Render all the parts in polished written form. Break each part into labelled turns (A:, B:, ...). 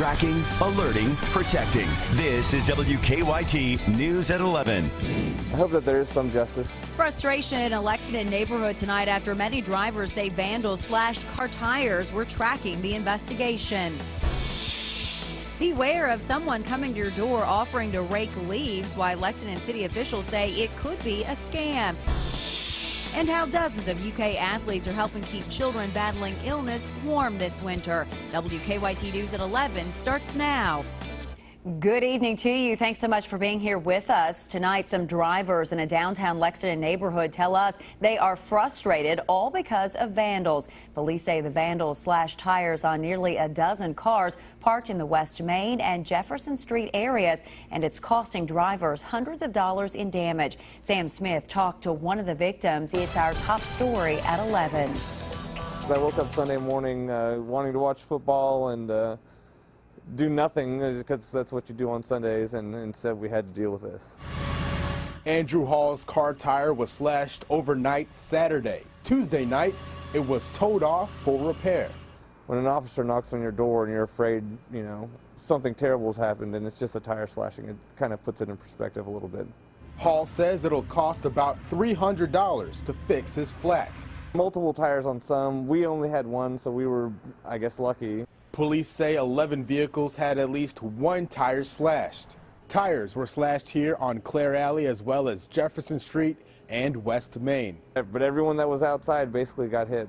A: Tracking, alerting, protecting. This is WKYT News at 11.
B: I hope that there is some justice.
C: Frustration in a Lexington neighborhood tonight after many drivers say vandals slashed car tires were tracking the investigation. Beware of someone coming to your door offering to rake leaves, while Lexington city officials say it could be a scam. And how dozens of UK athletes are helping keep children battling illness warm this winter. WKYT News at 11 starts now. Good evening to you. Thanks so much for being here with us. Tonight, some drivers in a downtown Lexington neighborhood tell us they are frustrated, all because of vandals. Police say the vandals slashed tires on nearly a dozen cars parked in the West Main and Jefferson Street areas, and it's costing drivers hundreds of dollars in damage. Sam Smith talked to one of the victims. It's our top story at 11.
B: I woke up Sunday morning wanting to watch football and do nothing, because that's what you do on Sundays, and instead we had to deal with this.
D: Andrew Hall's car tire was slashed overnight Saturday. Tuesday night, it was towed off for repair.
B: When an officer knocks on your door and you're afraid, you know, something terrible has happened and it's just a tire slashing, it kind of puts it in perspective a little bit.
D: Hall says it'll cost about $300 to fix his flat.
B: Multiple tires on some. We only had one, so we were, I guess, lucky.
D: Police say 11 vehicles had at least one tire slashed. Tires were slashed here on Clare Alley as well as Jefferson Street and West Main.
B: But everyone that was outside basically got hit.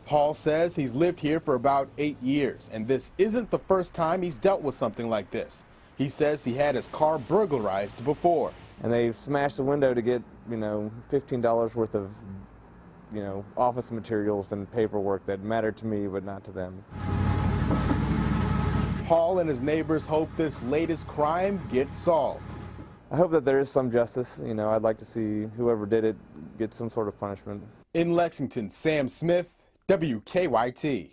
D: Hall says he's lived here for about 8 years, and this isn't the first time he's dealt with something like this. He says he had his car burglarized before.
B: And they smashed the window to get, you know, $15 worth of, you know, office materials and paperwork that mattered to me but not to them.
D: Hall and his neighbors hope this latest crime gets solved.
B: I hope that there is some justice. You know, I'd like to see whoever did it get some sort of punishment.
D: In Lexington, Sam Smith, WKYT.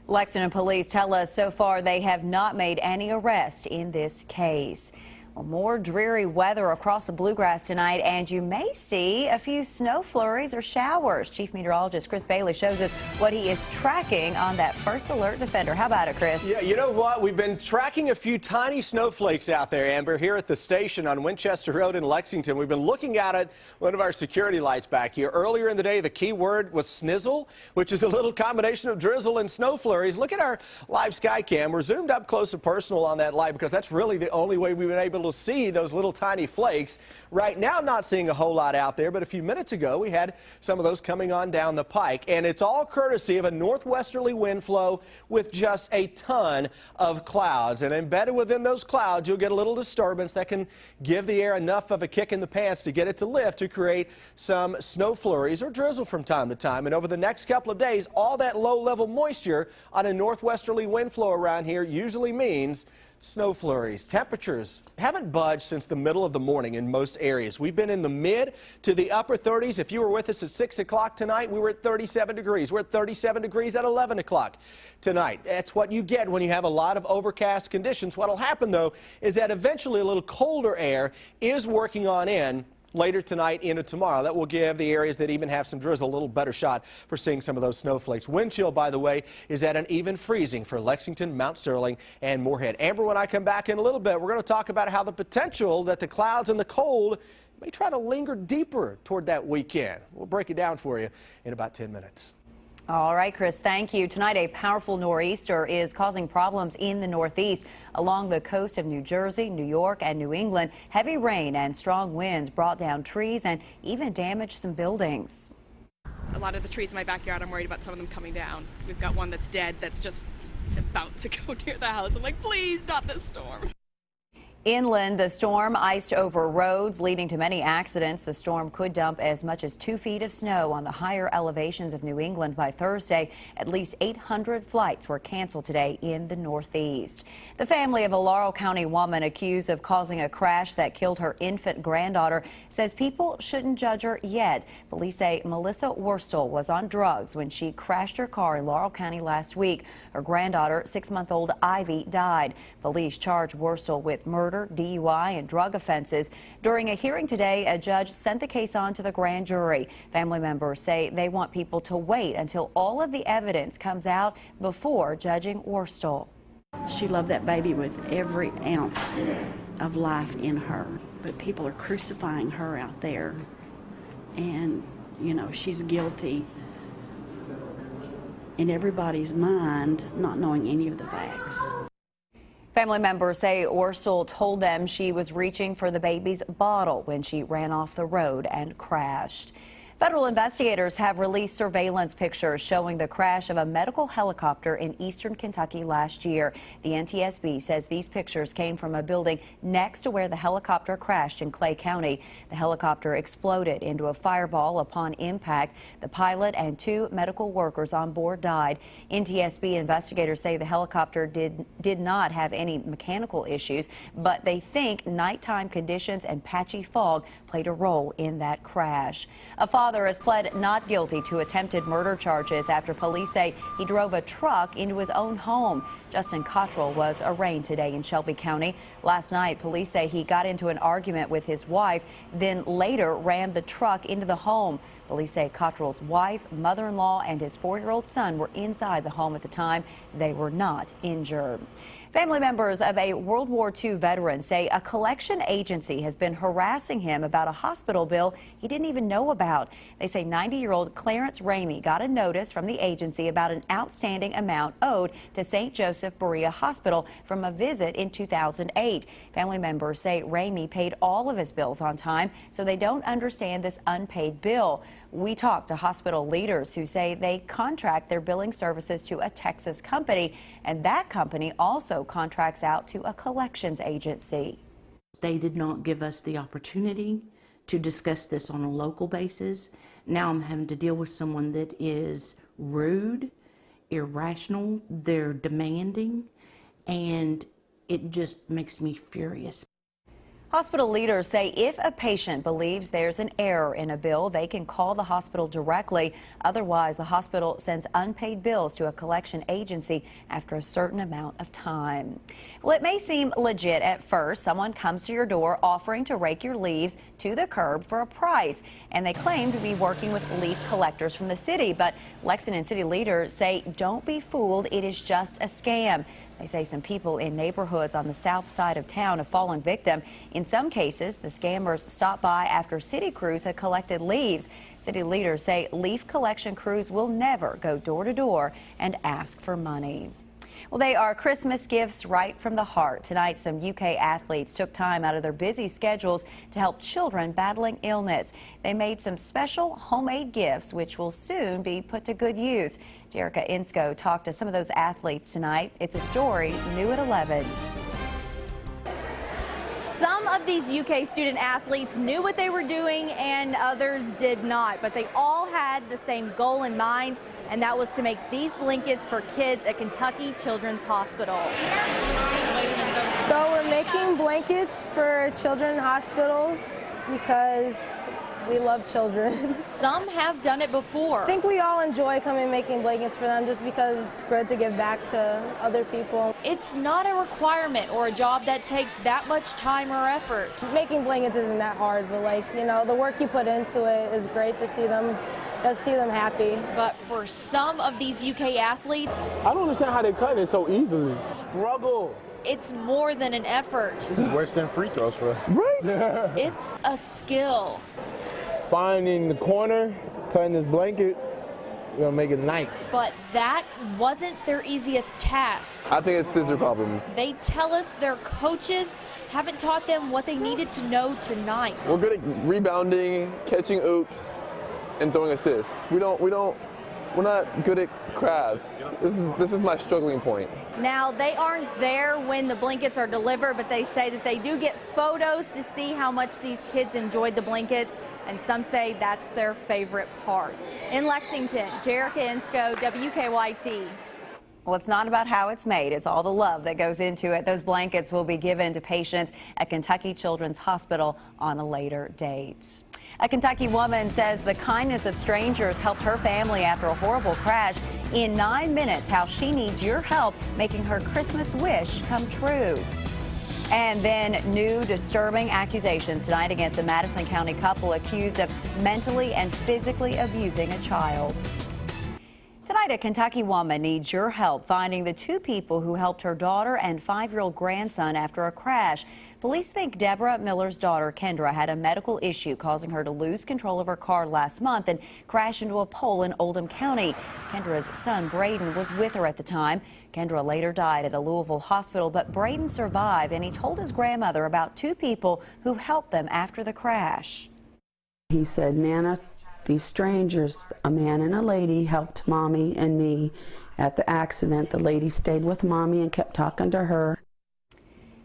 C: Lexington police tell us so far they have not made any arrest in this case. Well, more dreary weather across the bluegrass tonight, and you may see a few snow flurries or showers. Chief Meteorologist Chris Bailey shows us what he is tracking on that First Alert Defender. How about it, Chris?
E: Yeah, you know what? We've been tracking a few tiny snowflakes out there, Amber, here at the station on Winchester Road in Lexington. We've been looking at it, one of our security lights back here. Earlier in the day, the key word was snizzle, which is a little combination of drizzle and snow flurries. Look at our live sky cam. We're zoomed up close and personal on that light because that's really the only way we've been able to see those little tiny flakes. Right now, not seeing a whole lot out there, but a few minutes ago, we had some of those coming on down the pike, and it's all courtesy of a northwesterly wind flow with just a ton of clouds. And embedded within those clouds, you'll get a little disturbance that can give the air enough of a kick in the pants to get it to lift to create some snow flurries or drizzle from time to time. And over the next couple of days, all that low-level moisture on a northwesterly wind flow around here usually means snow flurries. Temperatures haven't budged since the middle of the morning in most areas. We've been in the mid to the upper 30s. If you were with us at 6 o'clock tonight, we were at 37 degrees. We're at 37 degrees at 11 o'clock tonight. That's what you get when you have a lot of overcast conditions. What'll happen, though, is that eventually a little colder air is working on in later tonight into tomorrow. That will give the areas that even have some drizzle a little better shot for seeing some of those snowflakes. Wind chill, by the way, is at an even freezing for Lexington, Mount Sterling, and Moorhead. Amber, when I come back in a little bit, we're going to talk about how the potential that the clouds and the cold may try to linger deeper toward that weekend. We'll break it down for you in about 10 minutes.
C: All right, Chris, thank you. Tonight, a powerful nor'easter is causing problems in the Northeast along the coast of New Jersey, New York, and New England. Heavy rain and strong winds brought down trees and even damaged some buildings.
F: A lot of the trees in my backyard, I'm worried about some of them coming down. We've got one that's dead that's just about to go near the house. I'm like, please, not this storm.
C: Inland, the storm iced over roads, leading to many accidents. The storm could dump as much as 2 feet of snow on the higher elevations of New England by Thursday. At least 800 flights were canceled today in the Northeast. The family of a Laurel County woman accused of causing a crash that killed her infant granddaughter says people shouldn't judge her yet. Police say Melissa Worstel was on drugs when she crashed her car in Laurel County last week. Her granddaughter, 6-month-old Ivy, died. Police charged Worstel with murder, DUI, and drug offenses. During a hearing today, a judge sent the case on to the grand jury. Family members say they want people to wait until all of the evidence comes out before judging Worstel.
G: She loved that baby with every ounce of life in her. But people are crucifying her out there. And, you know, she's guilty in everybody's mind, not knowing any of the facts.
C: Family members say Ursel told them she was reaching for the baby's bottle when she ran off the road and crashed. Federal investigators have released surveillance pictures showing the crash of a medical helicopter in eastern Kentucky last year. The NTSB says these pictures came from a building next to where the helicopter crashed in Clay County. The helicopter exploded into a fireball upon impact. The pilot and 2 medical workers on board died. NTSB investigators say the helicopter did not have any mechanical issues, but they think nighttime conditions and patchy fog played a role in that crash. A father has pled not guilty to attempted murder charges after police say he drove a truck into his own home. Justin Cottrell was arraigned today in Shelby County. Last night, police say he got into an argument with his wife, then later rammed the truck into the home. Police say Cottrell's wife, mother-in-law, and his 4-year-old son were inside the home at the time. They were not injured. Family members of a World War II veteran say a collection agency has been harassing him about a hospital bill he didn't even know about. They say 90-year-old Clarence Ramey got a notice from the agency about an outstanding amount owed to St. Joseph Berea Hospital from a visit in 2008. Family members say Ramey paid all of his bills on time, so they don't understand this unpaid bill. We talked to hospital leaders who say they contract their billing services to a Texas company, and that company also contracts out to a collections agency.
G: They did not give us the opportunity to discuss this on a local basis. Now I'm having to deal with someone that is rude, irrational, they're demanding, and it just makes me furious.
C: Hospital leaders say if a patient believes there's an error in a bill, they can call the hospital directly. Otherwise, the hospital sends unpaid bills to a collection agency after a certain amount of time. Well, it may seem legit at first. Someone comes to your door offering to rake your leaves to the curb for a price, and they claim to be working with leaf collectors from the city. But Lexington city leaders say don't be fooled. It is just a scam. They say some people in neighborhoods on the south side of town have fallen victim. In some cases, the scammers stopped by after city crews had collected leaves. City leaders say leaf collection crews will never go door to door and ask for money. Well, they are Christmas gifts right from the heart. Tonight, some UK athletes took time out of their busy schedules to help children battling illness. They made some special homemade gifts, which will soon be put to good use. Jerica Insko talked to some of those athletes tonight. It's a story new at 11.
H: Some of these UK student athletes knew what they were doing and others did not, but they all had the same goal in mind, and that was to make these blankets for kids at Kentucky Children's Hospital.
I: So we're making blankets for children's hospitals because we love children.
H: Some have done it before.
I: I think we all enjoy coming and making blankets for them just because it's good to give back to other people.
H: It's not a requirement or a job that takes that much time or effort.
I: Making blankets isn't that hard, but like, you know, the work you put into it is great to see them happy.
H: But for some of these UK athletes,
D: I don't understand how they cut it so easily. Struggle.
H: it's more than an effort.
D: This is worse than free throws for us. Right?
H: It's a skill.
D: Finding the corner, cutting this blanket, we're gonna make it nice.
H: But that wasn't their easiest task.
J: I think it's scissor problems.
H: They tell us their coaches haven't taught them what they needed to know tonight.
J: We're good at rebounding, catching oops, and throwing assists. We're not good at crafts. This is my struggling point.
H: Now, they aren't there when the blankets are delivered, but they say that they do get photos to see how much these kids enjoyed the blankets, and some say that's their favorite part. In Lexington, Jerica Insko, WKYT.
C: Well, it's not about how it's made. It's all the love that goes into it. Those blankets will be given to patients at Kentucky Children's Hospital on a later date. A Kentucky woman says the kindness of strangers helped her family after a horrible crash. In 9 minutes, how she needs your help making her Christmas wish come true. And then new disturbing accusations tonight against a Madison County couple accused of mentally and physically abusing a child. Tonight, a Kentucky woman needs your help finding the two people who helped her daughter and 5-year-old grandson after a crash. Police think Deborah Miller's daughter, Kendra, had a medical issue causing her to lose control of her car last month and crash into a pole in Oldham County. Kendra's son, Braden, was with her at the time. Kendra later died at a Louisville hospital, but Braden survived, and he told his grandmother about two people who helped them after the crash.
K: He said, "Nana, these strangers, a man and a lady, helped Mommy and me at the accident. The lady stayed with Mommy and kept talking to her."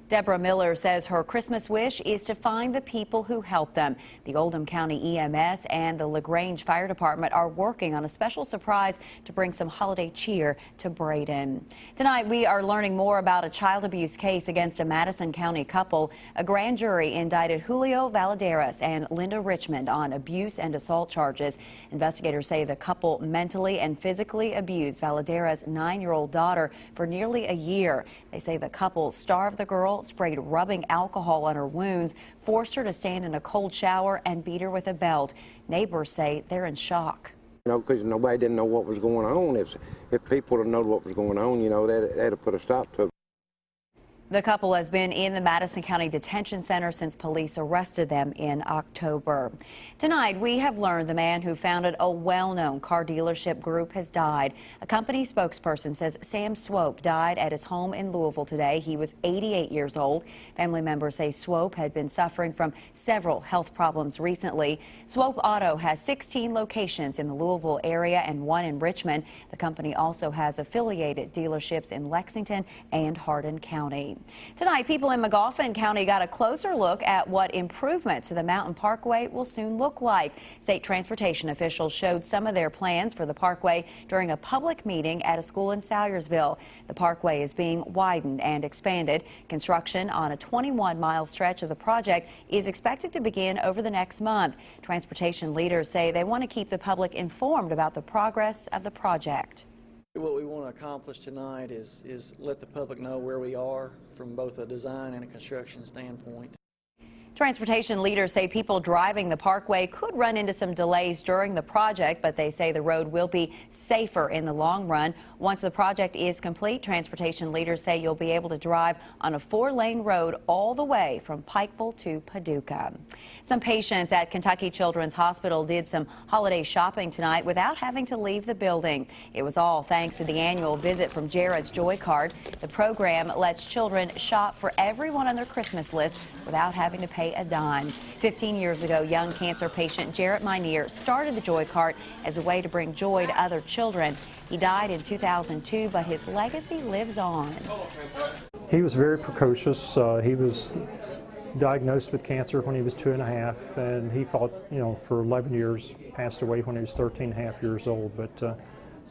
C: Deborah Miller says her Christmas wish is to find the people who helped them. The Oldham County EMS and the LaGrange Fire Department are working on a special surprise to bring some holiday cheer to Braden. Tonight, we are learning more about a child abuse case against a Madison County couple. A grand jury indicted Julio Valadares and Linda Richmond on abuse and assault charges. Investigators say the couple mentally and physically abused Valadares' 9-year-old daughter for nearly a year. They say the couple starved the girl, sprayed rubbing alcohol on her wounds, forced her to stand in a cold shower, and beat her with a belt. Neighbors say they're in shock.
L: Because nobody didn't know what was going on. If people had known what was going on, they'd have put a stop to it.
C: The couple has been in the Madison County Detention Center since police arrested them in October. Tonight, we have learned the man who founded a well-known car dealership group has died. A company spokesperson says Sam Swope died at his home in Louisville today. He was 88 years old. Family members say Swope had been suffering from several health problems recently. Swope Auto has 16 locations in the Louisville area and one in Richmond. The company also has affiliated dealerships in Lexington and Hardin County. Tonight, people in Magoffin County got a closer look at what improvements to the Mountain Parkway will soon look like. State transportation officials showed some of their plans for the parkway during a public meeting at a school in Salyersville. The parkway is being widened and expanded. Construction on a 21-mile stretch of the project is expected to begin over the next month. Transportation leaders say they want to keep the public informed about the progress of the project.
M: What we want to accomplish tonight is let the public know where we are from both a design and a construction standpoint.
C: Transportation leaders say people driving the parkway could run into some delays during the project, but they say the road will be safer in the long run. Once the project is complete, transportation leaders say you'll be able to drive on a 4-lane road all the way from Pikeville to Paducah. Some patients at Kentucky Children's Hospital did some holiday shopping tonight without having to leave the building. It was all thanks to the annual visit from Jared's Joy Card. The program lets children shop for everyone on their Christmas list without having to pay a dime. 15 years ago, young cancer patient Jarrett Minear started the Joy Cart as a way to bring joy to other children. He died in 2002, but his legacy lives on.
N: He was very precocious. He was diagnosed with cancer when he was 2.5, and he fought, for 11 years, passed away when he was 13.5 years old. But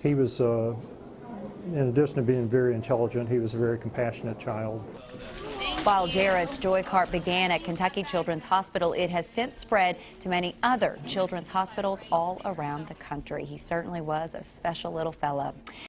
N: he was, in addition to being very intelligent, he was a very compassionate child.
C: While Jared's Joy Cart began at Kentucky Children's Hospital, it has since spread to many other children's hospitals all around the country. He certainly was a special little fella.